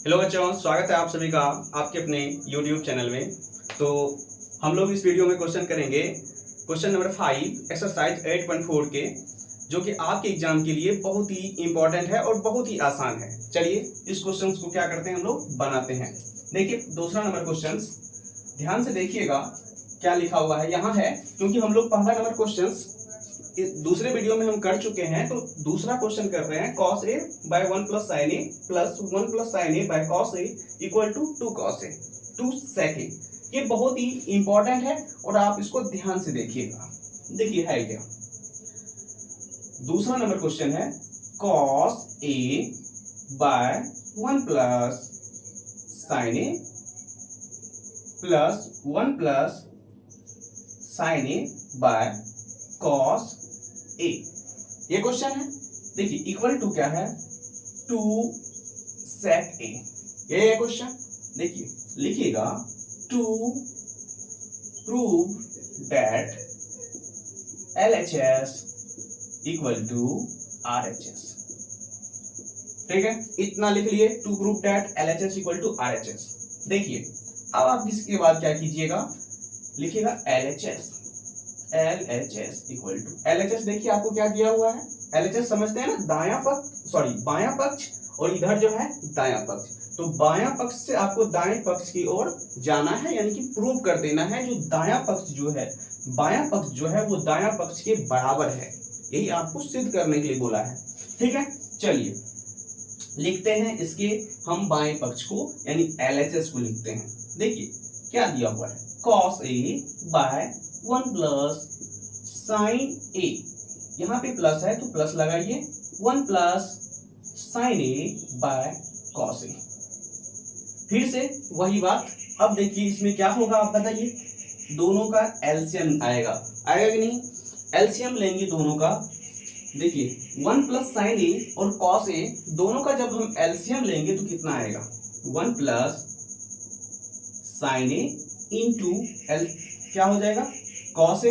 Hello बच्चों, स्वागत है आप सभी का आपके अपने YouTube चैनल में। तो हम लोग इस वीडियो में क्वेश्चन करेंगे क्वेश्चन नंबर 5 एक्सरसाइज 8.4 के, जो कि आपके एग्जाम के लिए बहुत ही इंपॉर्टेंट है और बहुत ही आसान है। चलिए इस क्वेश्चन को क्या करते हैं, हम लोग बनाते हैं। देखिए दूसरा नंबर क्वेश्चन ध्यान से देखिएगा क्या लिखा हुआ है यहाँ है, क्योंकि हम लोग पहला नंबर क्वेश्चन दूसरे वीडियो में हम कर चुके हैं, तो दूसरा क्वेश्चन कर रहे हैं cos a by 1 plus sin a plus 1 plus sin a by cos a equal to 2 cos a 2 sec a। ये बहुत ही इंपॉर्टेंट है और आप इसको ध्यान से देखिएगा। देखिए है क्या, दूसरा नंबर क्वेश्चन है cos a by 1 plus sin a plus 1 plus sin a by cos ए, ये क्वेश्चन है। देखिए इक्वल टू क्या है, 2 sec a, ये है क्वेश्चन। देखिए लिखिएगा to prove that LHS equal to RHS। ठीक है, इतना लिख लिए, to prove that LHS equal to RHS। देखिए अब आप इसके बाद क्या कीजिएगा, लिखिएगा LHS इक्वल टू LHS। देखिए आपको क्या दिया हुआ है, LHS समझते हैं ना, दायां पक्ष बायां पक्ष और इधर जो है दायां पक्ष। तो बायां पक्ष से आपको दाएं पक्ष की ओर जाना है, यानी कि प्रूव कर देना है जो दायां पक्ष जो है, बायां पक्ष जो है वो दायां पक्ष के बराबर है। यही आपको सिद्ध करने के लिए बोला है। ठीक है, चलिए लिखते हैं इसके हम बाएं पक्ष को, यानी LHS को लिखते हैं। देखिए क्या दिया हुआ है, cos a by 1 plus sine a, यहाँ पे प्लस है तो प्लस लगाइए, 1 plus sine a by cos a। फिर से वही बात, अब देखिए इसमें क्या होगा आप बताइए, दोनों का एलसीएम आएगा कि नहीं, एलसीएम लेंगे दोनों का। देखिए 1 प्लस साइन a और कॉस a दोनों का जब हम एलसीएम लेंगे तो कितना आएगा, 1 plus sine a into L क्या हो जाएगा, कॉस ए।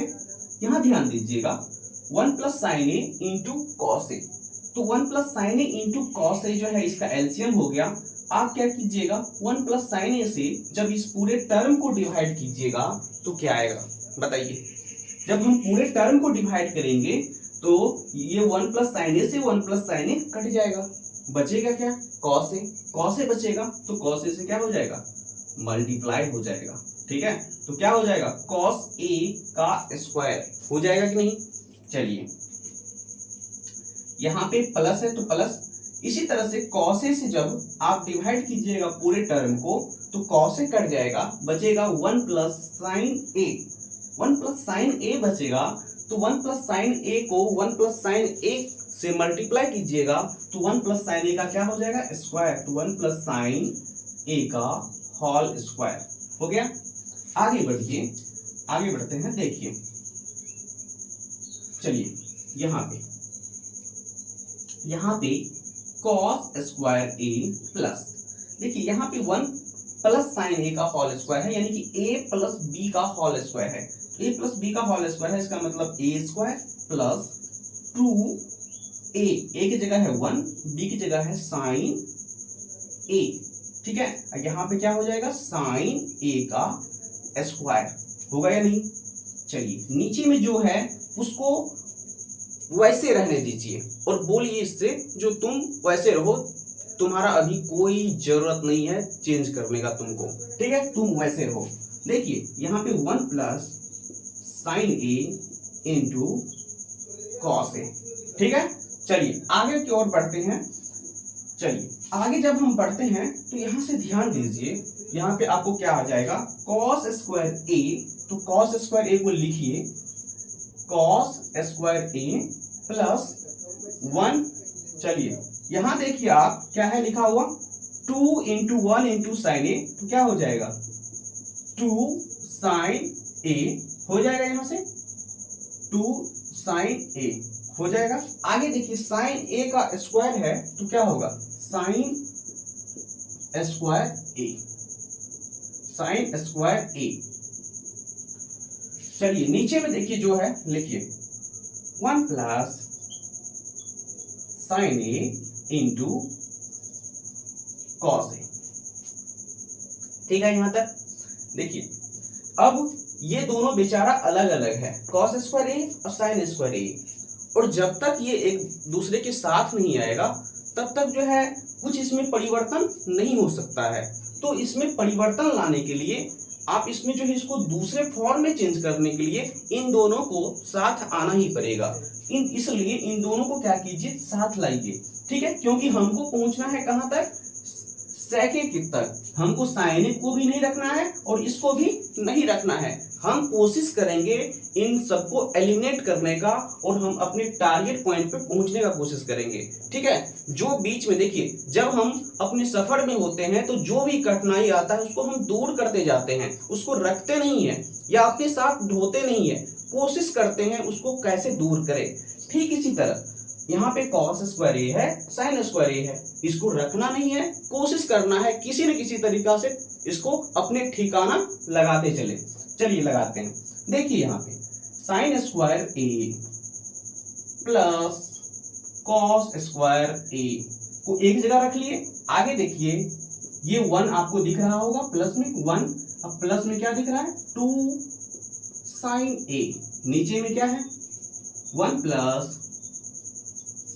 यहां ध्यान दीजिएगा 1 प्लस साइन ए इंटू कॉस ए, तो 1 प्लस साइन ए इंटू कॉस ए जो है इसका एलसीएम हो गया। आप क्या कीजिएगा, 1 प्लस साइन ए से जब इस पूरे टर्म को डिवाइड कीजिएगा तो क्या आएगा बताइए। जब हम पूरे टर्म को डिवाइड करेंगे तो ये 1 प्लस साइन ए से 1 प्लस साइन ए कट जाएगा, बचेगा क्या, कॉस ए बचेगा। तो कॉस ए से क्या हो जाएगा, मल्टीप्लाई हो जाएगा। ठीक है, तो क्या हो जाएगा, cos a का स्क्वायर हो जाएगा कि नहीं। चलिए यहाँ पे प्लस है तो प्लस, इसी तरह से cos a से जब आप डिवाइड कीजिएगा पूरे टर्म को तो cos a कट जाएगा, बचेगा 1 plus sine a। 1 plus sine a बचेगा, तो 1 प्लस साइन a को 1 प्लस साइन a से मल्टीप्लाई कीजिएगा तो 1 प्लस साइन a का क्या हो जाएगा, स्क्वायर। तो 1 प्लस साइन a का होल स्क्वायर हो गया। आगे बढ़ते हैं। देखिए चलिए यहाँ पे cos स्क्वायर a प्लस, देखिए यहाँ पे 1 प्लस साइन a का होल स्क्वायर है, यानी कि a प्लस b का होल स्क्वायर है। a प्लस b का होल स्क्वायर है, इसका मतलब a square plus 2a, a की जगह है 1, b की जगह है साइन a। ठीक है, यहाँ पे क्या हो जाएगा, साइन a का स्क्वायर होगा या नहीं। चलिए नीचे में जो है उसको वैसे रहने दीजिए और बोलिए इससे, जो तुम वैसे रहो, तुम्हारा अभी कोई जरूरत नहीं है चेंज करने का तुमको। ठीक है, तुम वैसे रहो। देखिए यहाँ पे 1 plus sine a into cos a। ठीक है, चलिए आगे की ओर बढ़ते हैं। चलिए आगे जब हम बढ़ते हैं तो यहाँ से ध्यान दीजिए, यहाँ पे आपको क्या आ जाएगा, cos स्क्वायर a, तो cos स्क्वायर a को लिखिए cos स्क्वायर a प्लस 1। चलिए यहाँ देखिए आप क्या है लिखा हुआ, 2 इंटू 1 इंटू साइन a, तो क्या हो जाएगा 2 साइन a हो जाएगा, यहाँ से 2 साइन a हो जाएगा। आगे देखिए साइन a का स्क्वायर है तो क्या होगा, sine square a, sine square a। चलिए नीचे में देखिए जो है, लिखिए 1 plus sine a into cos a. ठीक है यहाँ तक। देखिए अब ये दोनों बेचारा अलग अलग है, cos स्क्वायर ए और sin स्क्वायर ए, और जब तक ये एक दूसरे के साथ नहीं आएगा तब तक जो है कुछ इसमें परिवर्तन नहीं हो सकता है। तो इसमें परिवर्तन लाने के लिए आप इसमें जो है इसको दूसरे फॉर्म में चेंज करने के लिए इन दोनों को साथ आना ही पड़ेगा। इसलिए इन दोनों को क्या कीजिए, साथ लाइए, ठीक है, क्योंकि हमको पहुंचना है कहां तक, सेकेंड तक। हमको साइन को भी नहीं रखना है और इसको भी नहीं रखना है। हम कोशिश करेंगे इन सबको एलिमिनेट करने का और हम अपने टारगेट पॉइंट पे पहुंचने का कोशिश करेंगे, ठीक है। जो बीच में देखिए जब हम अपने सफर में होते हैं तो जो भी कठिनाई आता है उसको हम दूर करते जाते हैं, उसको रखते नहीं है या अपने साथ ढोते नहीं है, कोशिश करते हैं उसको कैसे दूर करें। ठीक इसी तरह यहाँ पे cos स्क्वायर ए है, sin स्क्वायर ए है, इसको रखना नहीं है, कोशिश करना है किसी न किसी तरीका से इसको अपने ठिकाना लगाते चले। चलिए लगाते हैं। देखिए यहाँ पे sin स्क्वायर ए प्लस cos स्क्वायर ए को एक जगह रख लिए। आगे देखिए ये 1 आपको दिख रहा होगा प्लस में 1, अब प्लस में क्या दिख रहा है 2 sin ए, नीचे में क्या है 1 plus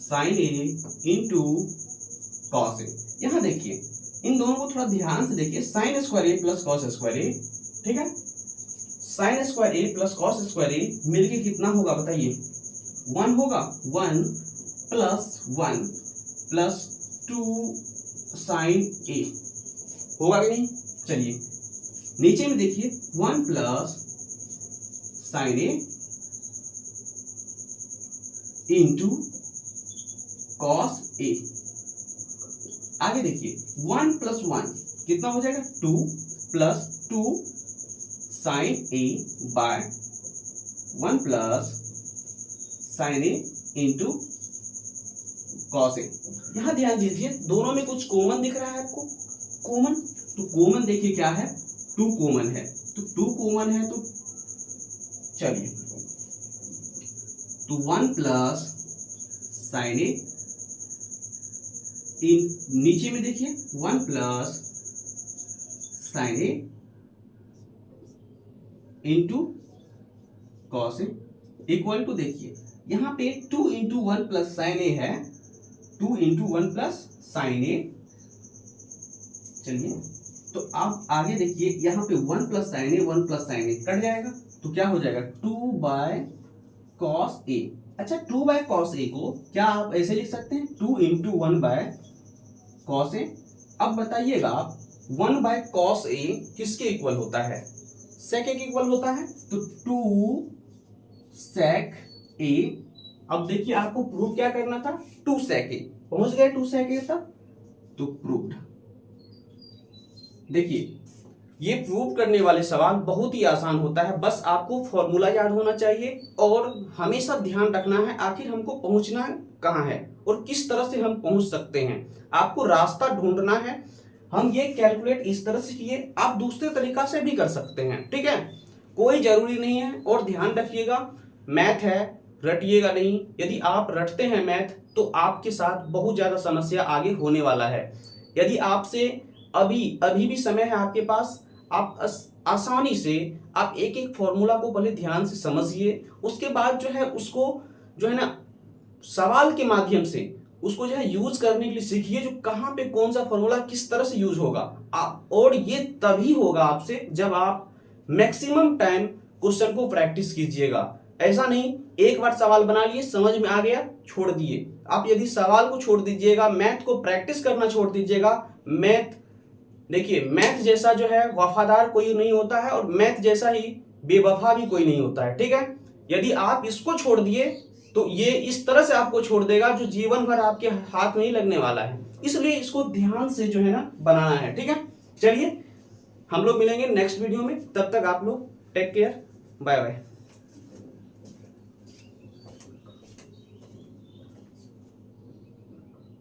sin a into cos ए। यहाँ देखिए इन दोनों को थोड़ा ध्यान से देखिए, sin स्क्वायर ए प्लस कॉस स्क्वायर ए, ठीक है, sin स्क्वायर ए प्लस कॉस स्क्वायर ए मिलके कितना होगा बताइए, 1 होगा, 1 प्लस 1 प्लस 2 sin ए होगा कि नहीं। चलिए नीचे में देखिए 1 plus sin a into cos ए। आगे देखिए 1 प्लस 1 कितना हो जाएगा 2 plus 2 sin A bye 1 plus sin a into cos ए। यहां ध्यान दीजिए दोनों में कुछ कॉमन दिख रहा है आपको, कॉमन, तो कॉमन देखिए क्या है 2 कॉमन है, तो 2 कॉमन है तो चलिए तो 1 प्लस sin ए नीचे में देखिए 1 plus sin a into cos a equal to, देखिए यहाँ पे 2 इंटू 1 प्लस sin ए है, 2 इंटू 1 प्लस sin ए। चलिए तो आप आगे देखिए यहाँ पे 1 प्लस sin ए 1 प्लस sin ए कट जाएगा तो क्या हो जाएगा 2 बाय कॉस ए। अच्छा 2 बाय कॉस ए को क्या आप ऐसे लिख सकते हैं 2 इंटू 1 बाय कॉस ए। अब बताइएगा 1 बाय कॉस ए किसके इक्वल होता है, सेक ए के इक्वल होता है, तो 2 सेक ए। अब देखिए आपको प्रूव क्या करना था 2 सेक ए, पहुंच गए 2 सेक ए तक, तो प्रूव्ड। देखिए ये प्रूव करने वाले सवाल बहुत ही आसान होता है, बस आपको फॉर्मूला याद होना चाहिए और हमेशा ध्यान रखना है आखिर हमको पहुंचना कहाँ है और किस तरह से हम पहुंच सकते हैं। आपको रास्ता ढूंढना है। हम ये कैलकुलेट इस तरह से किए, आप दूसरे तरीका से भी कर सकते हैं, ठीक है, कोई जरूरी नहीं है। और ध्यान रखिएगा मैथ है, रटिएगा नहीं। यदि आप रटते हैं मैथ तो आपके साथ बहुत ज्यादा समस्या आगे होने वाला है। यदि आपसे अभी भी समय है आपके पास, आप आसानी से आप एक एक फॉर्मूला को पहले ध्यान से समझिए, उसके बाद जो है उसको जो है ना सवाल के माध्यम से उसको जो है यूज करने के लिए सीखिए, जो कहाँ पे कौन सा फॉर्मूला किस तरह से यूज होगा। और ये तभी होगा आपसे जब आप मैक्सिमम टाइम क्वेश्चन को प्रैक्टिस कीजिएगा। ऐसा नहीं एक बार सवाल बना लिए, समझ में आ गया, छोड़ दिए। आप यदि सवाल को छोड़ दीजिएगा, मैथ को प्रैक्टिस करना छोड़ दीजिएगा, मैथ देखिए मैथ जैसा जो है वफादार कोई नहीं होता है और मैथ जैसा ही बेवफा भी कोई नहीं होता है, ठीक है। यदि आप इसको छोड़ दिए तो ये इस तरह से आपको छोड़ देगा जो जीवन भर आपके हाथ नहीं लगने वाला है। इसलिए इसको ध्यान से जो है ना बनाना है, ठीक है। चलिए हम लोग मिलेंगे नेक्स्ट वीडियो में, तब तक आप लोग टेक केयर, बाय बाय।